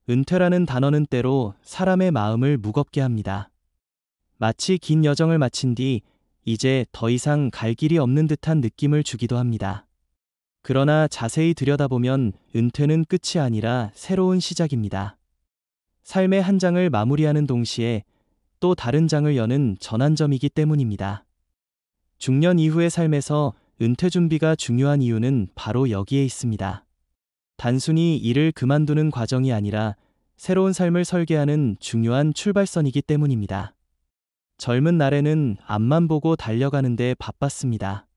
은퇴라는 단어는 때로 사람의 마음을 무겁게 합니다. 마치 긴 여정을 마친 뒤 이제 더 이상 갈 길이 없는 듯한 느낌을 주기도 합니다. 그러나 자세히 들여다보면 은퇴는 끝이 아니라 새로운 시작입니다. 삶의 한 장을 마무리하는 동시에 또 다른 장을 여는 전환점이기 때문입니다. 중년 이후의 삶에서 은퇴 준비가 중요한 이유는 바로 여기에 있습니다. 단순히 일을 그만두는 과정이 아니라 새로운 삶을 설계하는 중요한 출발선이기 때문입니다. 젊은 날에는 앞만 보고 달려가는데 바빴습니다.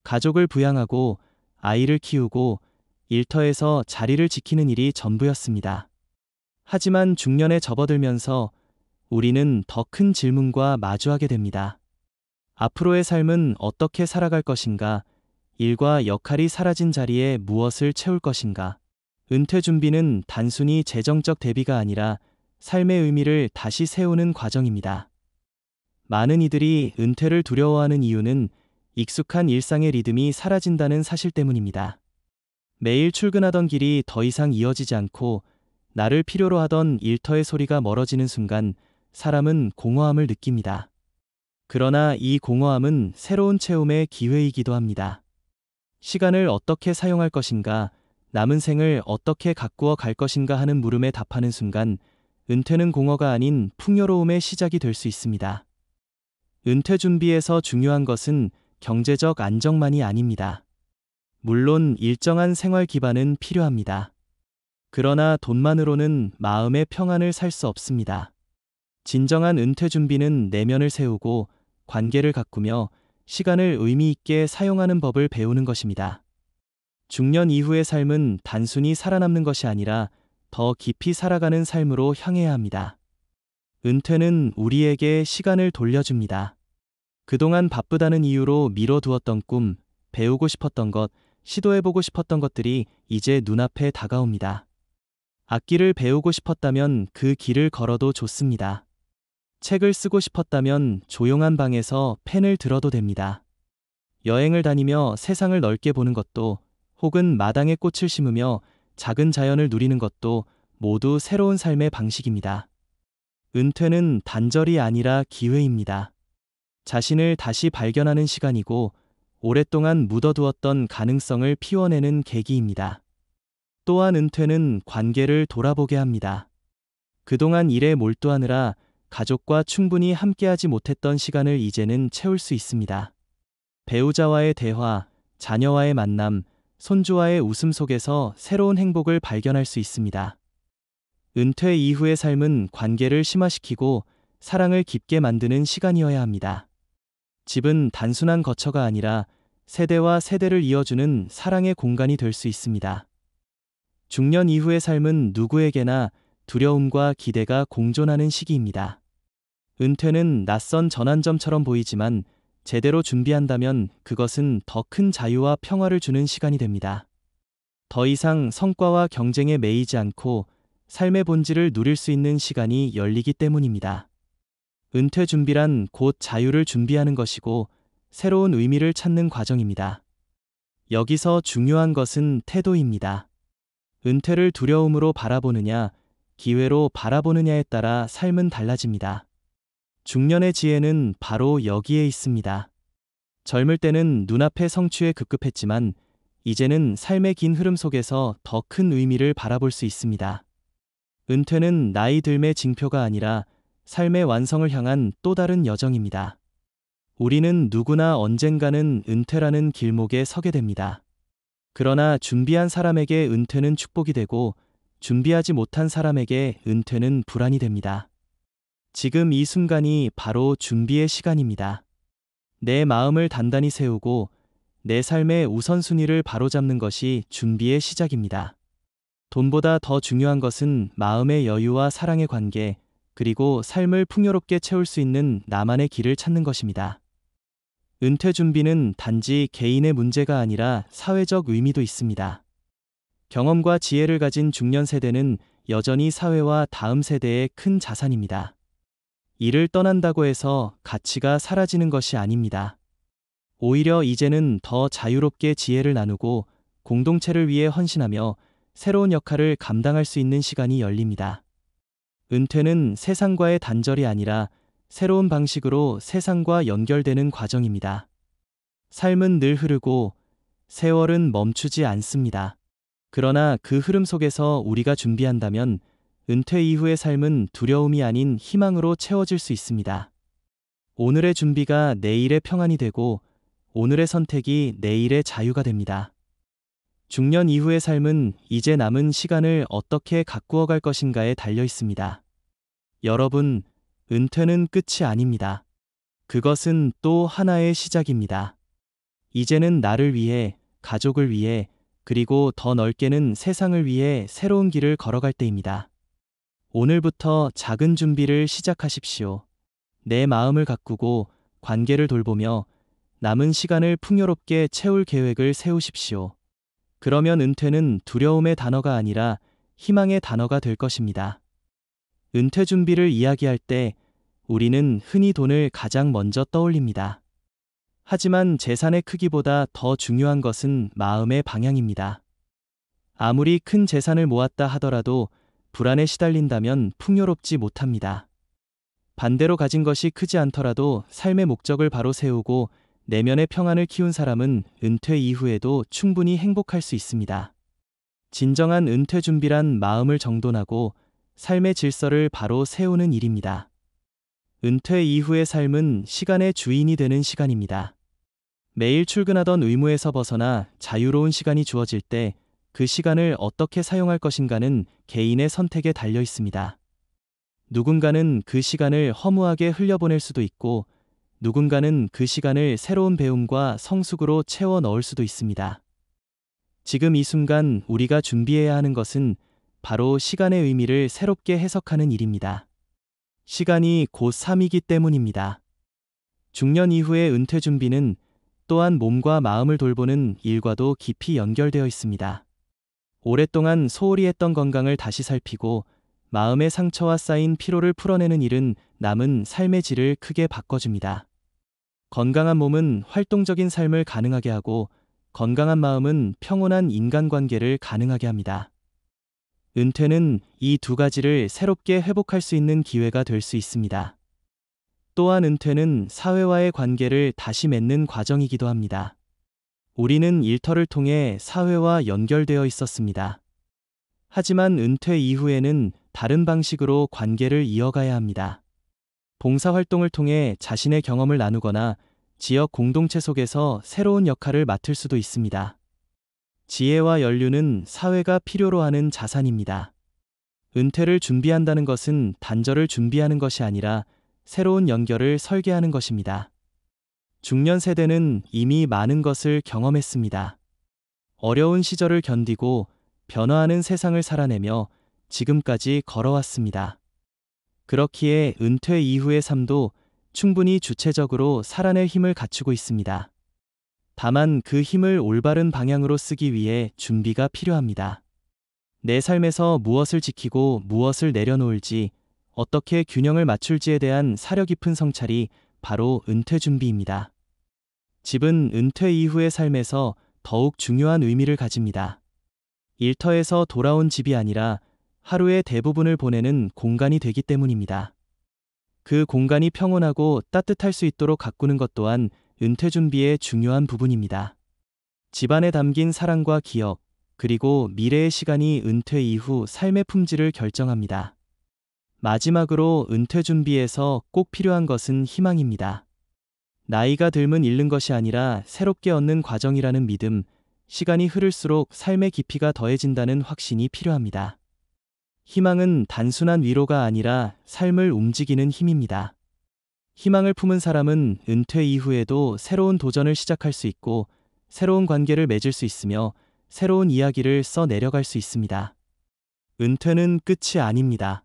가족을 부양하고 아이를 키우고 일터에서 자리를 지키는 일이 전부였습니다. 하지만 중년에 접어들면서 우리는 더 큰 질문과 마주하게 됩니다. 앞으로의 삶은 어떻게 살아갈 것인가? 일과 역할이 사라진 자리에 무엇을 채울 것인가? 은퇴 준비는 단순히 재정적 대비가 아니라 삶의 의미를 다시 세우는 과정입니다. 많은 이들이 은퇴를 두려워하는 이유는 익숙한 일상의 리듬이 사라진다는 사실 때문입니다. 매일 출근하던 길이 더 이상 이어지지 않고 나를 필요로 하던 일터의 소리가 멀어지는 순간 사람은 공허함을 느낍니다. 그러나 이 공허함은 새로운 체험의 기회이기도 합니다. 시간을 어떻게 사용할 것인가, 남은 생을 어떻게 가꾸어 갈 것인가 하는 물음에 답하는 순간 은퇴는 공허가 아닌 풍요로움의 시작이 될 수 있습니다. 은퇴 준비에서 중요한 것은 경제적 안정만이 아닙니다. 물론 일정한 생활 기반은 필요합니다. 그러나 돈만으로는 마음의 평안을 살 수 없습니다. 진정한 은퇴 준비는 내면을 세우고 관계를 가꾸며 시간을 의미 있게 사용하는 법을 배우는 것입니다. 중년 이후의 삶은 단순히 살아남는 것이 아니라 더 깊이 살아가는 삶으로 향해야 합니다. 은퇴는 우리에게 시간을 돌려줍니다. 그동안 바쁘다는 이유로 미뤄두었던 꿈, 배우고 싶었던 것, 시도해보고 싶었던 것들이 이제 눈앞에 다가옵니다. 악기를 배우고 싶었다면 그 길을 걸어도 좋습니다. 책을 쓰고 싶었다면 조용한 방에서 펜을 들어도 됩니다. 여행을 다니며 세상을 넓게 보는 것도, 혹은 마당에 꽃을 심으며 작은 자연을 누리는 것도 모두 새로운 삶의 방식입니다. 은퇴는 단절이 아니라 기회입니다. 자신을 다시 발견하는 시간이고 오랫동안 묻어두었던 가능성을 피워내는 계기입니다. 또한 은퇴는 관계를 돌아보게 합니다. 그동안 일에 몰두하느라 가족과 충분히 함께하지 못했던 시간을 이제는 채울 수 있습니다. 배우자와의 대화, 자녀와의 만남, 손주와의 웃음 속에서 새로운 행복을 발견할 수 있습니다. 은퇴 이후의 삶은 관계를 심화시키고 사랑을 깊게 만드는 시간이어야 합니다. 집은 단순한 거처가 아니라 세대와 세대를 이어주는 사랑의 공간이 될 수 있습니다. 중년 이후의 삶은 누구에게나 두려움과 기대가 공존하는 시기입니다. 은퇴는 낯선 전환점처럼 보이지만 제대로 준비한다면 그것은 더 큰 자유와 평화를 주는 시간이 됩니다. 더 이상 성과와 경쟁에 매이지 않고 삶의 본질을 누릴 수 있는 시간이 열리기 때문입니다. 은퇴 준비란 곧 자유를 준비하는 것이고 새로운 의미를 찾는 과정입니다. 여기서 중요한 것은 태도입니다. 은퇴를 두려움으로 바라보느냐, 기회로 바라보느냐에 따라 삶은 달라집니다. 중년의 지혜는 바로 여기에 있습니다. 젊을 때는 눈앞의 성취에 급급했지만 이제는 삶의 긴 흐름 속에서 더 큰 의미를 바라볼 수 있습니다. 은퇴는 나이 들매 징표가 아니라 삶의 완성을 향한 또 다른 여정입니다. 우리는 누구나 언젠가는 은퇴라는 길목에 서게 됩니다. 그러나 준비한 사람에게 은퇴는 축복이 되고 준비하지 못한 사람에게 은퇴는 불안이 됩니다. 지금 이 순간이 바로 준비의 시간입니다. 내 마음을 단단히 세우고 내 삶의 우선순위를 바로잡는 것이 준비의 시작입니다. 돈보다 더 중요한 것은 마음의 여유와 사랑의 관계, 그리고 삶을 풍요롭게 채울 수 있는 나만의 길을 찾는 것입니다. 은퇴 준비는 단지 개인의 문제가 아니라 사회적 의미도 있습니다. 경험과 지혜를 가진 중년 세대는 여전히 사회와 다음 세대의 큰 자산입니다. 이를 떠난다고 해서 가치가 사라지는 것이 아닙니다. 오히려 이제는 더 자유롭게 지혜를 나누고 공동체를 위해 헌신하며 새로운 역할을 감당할 수 있는 시간이 열립니다. 은퇴는 세상과의 단절이 아니라 새로운 방식으로 세상과 연결되는 과정입니다. 삶은 늘 흐르고 세월은 멈추지 않습니다. 그러나 그 흐름 속에서 우리가 준비한다면 은퇴 이후의 삶은 두려움이 아닌 희망으로 채워질 수 있습니다. 오늘의 준비가 내일의 평안이 되고 오늘의 선택이 내일의 자유가 됩니다. 중년 이후의 삶은 이제 남은 시간을 어떻게 가꾸어 갈 것인가에 달려 있습니다. 여러분, 은퇴는 끝이 아닙니다. 그것은 또 하나의 시작입니다. 이제는 나를 위해, 가족을 위해, 그리고 더 넓게는 세상을 위해 새로운 길을 걸어갈 때입니다. 오늘부터 작은 준비를 시작하십시오. 내 마음을 가꾸고 관계를 돌보며 남은 시간을 풍요롭게 채울 계획을 세우십시오. 그러면 은퇴는 두려움의 단어가 아니라 희망의 단어가 될 것입니다. 은퇴 준비를 이야기할 때 우리는 흔히 돈을 가장 먼저 떠올립니다. 하지만 재산의 크기보다 더 중요한 것은 마음의 방향입니다. 아무리 큰 재산을 모았다 하더라도 불안에 시달린다면 풍요롭지 못합니다. 반대로 가진 것이 크지 않더라도 삶의 목적을 바로 세우고 내면의 평안을 키운 사람은 은퇴 이후에도 충분히 행복할 수 있습니다. 진정한 은퇴 준비란 마음을 정돈하고 삶의 질서를 바로 세우는 일입니다. 은퇴 이후의 삶은 시간의 주인이 되는 시간입니다. 매일 출근하던 의무에서 벗어나 자유로운 시간이 주어질 때 그 시간을 어떻게 사용할 것인가는 개인의 선택에 달려 있습니다. 누군가는 그 시간을 허무하게 흘려보낼 수도 있고 누군가는 그 시간을 새로운 배움과 성숙으로 채워 넣을 수도 있습니다. 지금 이 순간 우리가 준비해야 하는 것은 바로 시간의 의미를 새롭게 해석하는 일입니다. 시간이 곧 삶이기 때문입니다. 중년 이후의 은퇴 준비는 또한 몸과 마음을 돌보는 일과도 깊이 연결되어 있습니다. 오랫동안 소홀히 했던 건강을 다시 살피고 마음의 상처와 쌓인 피로를 풀어내는 일은 남은 삶의 질을 크게 바꿔줍니다. 건강한 몸은 활동적인 삶을 가능하게 하고 건강한 마음은 평온한 인간관계를 가능하게 합니다. 은퇴는 이 두 가지를 새롭게 회복할 수 있는 기회가 될 수 있습니다. 또한 은퇴는 사회와의 관계를 다시 맺는 과정이기도 합니다. 우리는 일터를 통해 사회와 연결되어 있었습니다. 하지만 은퇴 이후에는 다른 방식으로 관계를 이어가야 합니다. 봉사활동을 통해 자신의 경험을 나누거나 지역 공동체 속에서 새로운 역할을 맡을 수도 있습니다. 지혜와 연륜은 사회가 필요로 하는 자산입니다. 은퇴를 준비한다는 것은 단절을 준비하는 것이 아니라 새로운 연결을 설계하는 것입니다. 중년 세대는 이미 많은 것을 경험했습니다. 어려운 시절을 견디고 변화하는 세상을 살아내며 지금까지 걸어왔습니다. 그렇기에 은퇴 이후의 삶도 충분히 주체적으로 살아낼 힘을 갖추고 있습니다. 다만 그 힘을 올바른 방향으로 쓰기 위해 준비가 필요합니다. 내 삶에서 무엇을 지키고 무엇을 내려놓을지, 어떻게 균형을 맞출지에 대한 사려 깊은 성찰이 바로 은퇴 준비입니다. 집은 은퇴 이후의 삶에서 더욱 중요한 의미를 가집니다. 일터에서 돌아온 집이 아니라 하루의 대부분을 보내는 공간이 되기 때문입니다. 그 공간이 평온하고 따뜻할 수 있도록 가꾸는 것 또한 은퇴 준비의 중요한 부분입니다. 집안에 담긴 사랑과 기억, 그리고 미래의 시간이 은퇴 이후 삶의 품질을 결정합니다. 마지막으로 은퇴 준비에서 꼭 필요한 것은 희망입니다. 나이가 들면 잃는 것이 아니라 새롭게 얻는 과정이라는 믿음, 시간이 흐를수록 삶의 깊이가 더해진다는 확신이 필요합니다. 희망은 단순한 위로가 아니라 삶을 움직이는 힘입니다. 희망을 품은 사람은 은퇴 이후에도 새로운 도전을 시작할 수 있고 새로운 관계를 맺을 수 있으며 새로운 이야기를 써 내려갈 수 있습니다. 은퇴는 끝이 아닙니다.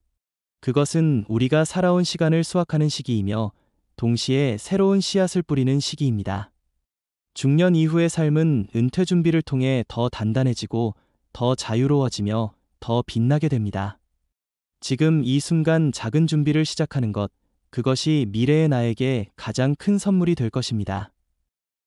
그것은 우리가 살아온 시간을 수확하는 시기이며 동시에 새로운 씨앗을 뿌리는 시기입니다. 중년 이후의 삶은 은퇴 준비를 통해 더 단단해지고 더 자유로워지며 더 빛나게 됩니다. 지금 이 순간 작은 준비를 시작하는 것, 그것이 미래의 나에게 가장 큰 선물이 될 것입니다.